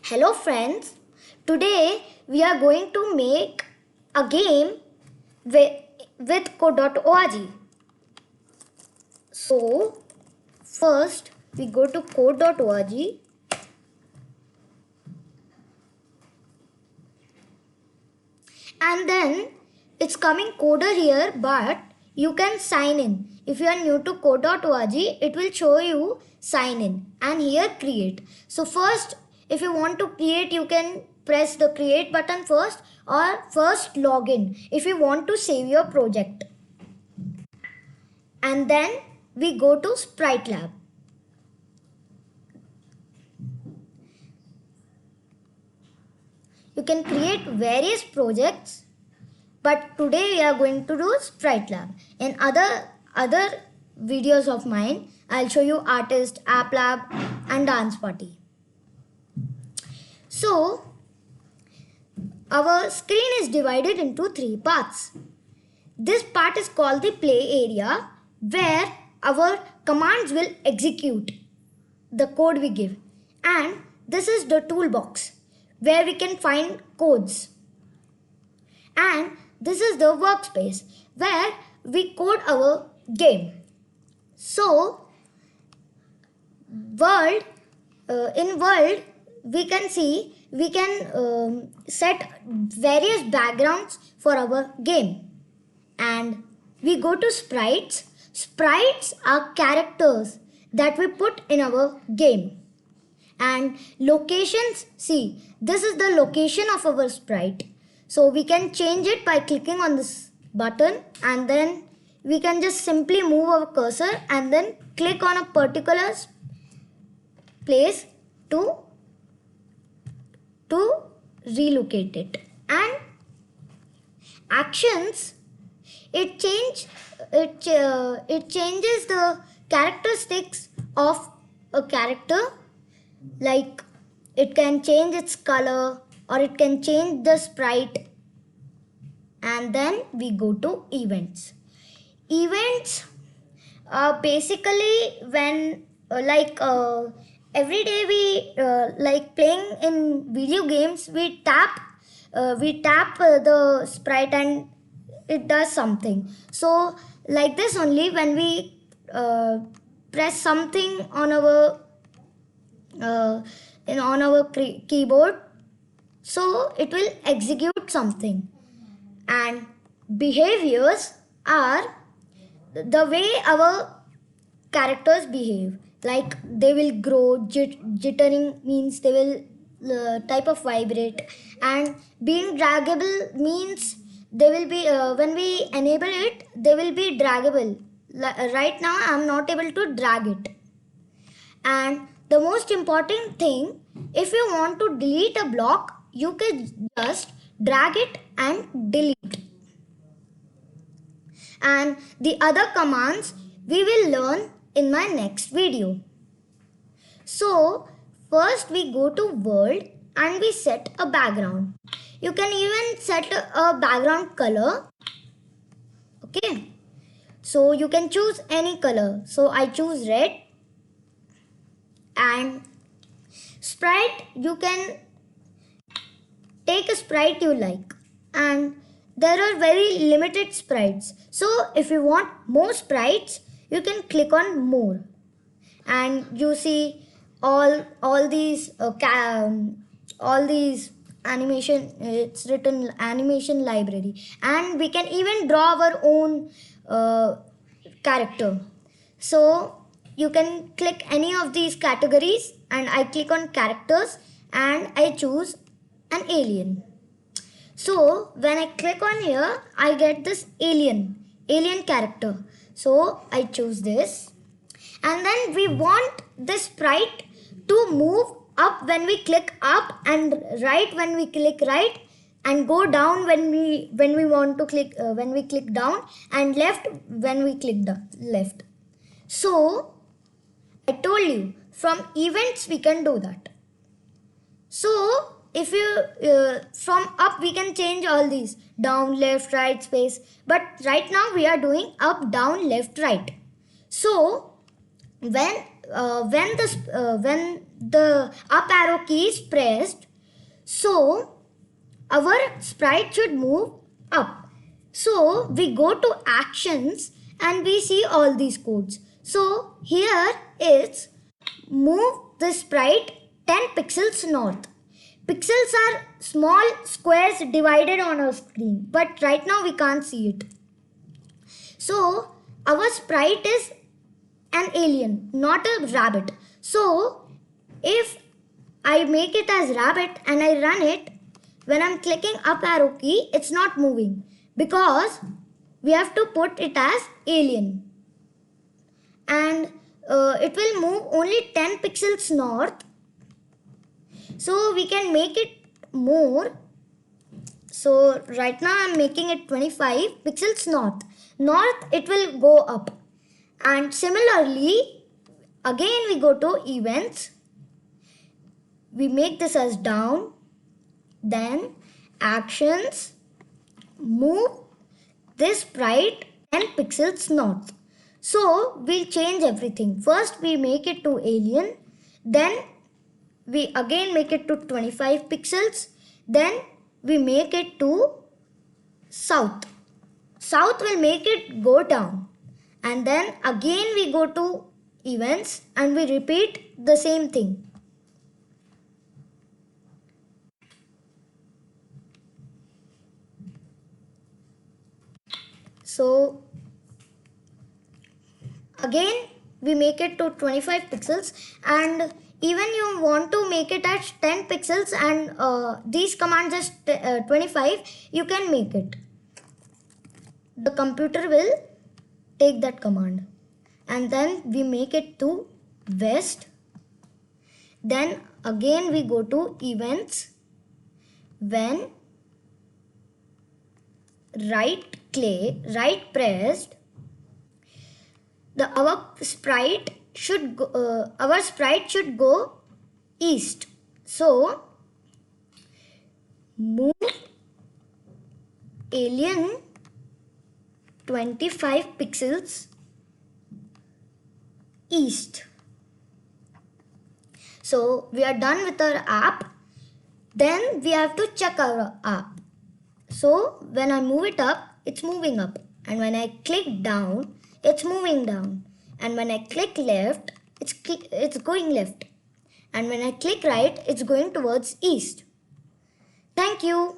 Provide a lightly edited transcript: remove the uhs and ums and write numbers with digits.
Hello friends, today we are going to make a game with code.org. So first we go to code.org and then it's coming coder here, but you can sign in. If you are new to code.org, it will show you sign in and here create. So first, if you want to create, you can press the create button first or first login if you want to save your project. And then we go to Sprite Lab. You can create various projects, but today we are going to do Sprite Lab. In other videos of mine, I'll show you artist, app lab and dance party. So our screen is divided into 3 parts. This part is called the play area, where our commands will execute the code we give. And this is the toolbox, where we can find codes. And this is the workspace, where we code our game. So in world we can see we can set various backgrounds for our game. And we go to sprites. Sprites are characters that we put in our game. And locations, see, this is the location of our sprite. So we can change it by clicking on this button, and then we can just simply move our cursor and then click on a particular place to relocate it. And actions, it changes the characteristics of a character. Like it can change its color or it can change the sprite. And then we go to events. Events are basically when every day we like playing in video games, we tap the sprite and it does something. So like this only, when we press something on our keyboard, so it will execute something. And behaviors are the way our characters behave. Like they will grow, jittering means they will type of vibrate, and being draggable means they will be when we enable it, they will be draggable. Right now I am not able to drag it. And the most important thing, if you want to delete a block, you can just drag it and delete. And the other commands we will learn in my next video. So first we go to world and we set a background. You can even set a background color. Okay. So you can choose any color. So I choose red. And sprite, you can take a sprite you like, and there are very limited sprites. So if you want more sprites, you can click on more, and you see all these animation. It's written animation library, and we can even draw our own character. So you can click any of these categories, and I click on characters and I choose an alien. So when I click on here, I get this alien character. So I choose this, and then we want this sprite to move up when we click up, and right when we click right, and go down when we want to click when we click down, and left when we click left. So I told you, from events we can do that. So if you from up we can change all these down, left, right, space. But right now we are doing up, down, left, right. So when the up arrow key is pressed, so our sprite should move up. So we go to actions and we see all these codes. So here it's move the sprite 10 pixels north. Pixels are small squares divided on our screen, but right now we can't see it. So our sprite is an alien, not a rabbit. So if I make it as rabbit and I run it, when I'm clicking up arrow key, it's not moving because we have to put it as alien. And it will move only 10 pixels north. So we can make it more. So right now I'm making it 25 pixels north. North it will go up. And similarly, again we go to events. We make this as down. Then actions, move this sprite 10 pixels north. So we'll change everything. First we make it to alien. Then we again make it to 25 pixels. Then we make it to south. South will make it go down. And then again we go to events and we repeat the same thing. So again we make it to 25 pixels, and even you want to make it at 10 pixels and these commands is 25, you can make it. The computer will take that command, and then we make it to west. Then again we go to events. When right pressed, our sprite should go east. So move alien 25 pixels east. So we are done with our app. Then we have to check our app. So when I move it up, it's moving up. And when I click down, it's moving down. And when I click left, it's going left. And when I click right, it's going towards east. Thank you.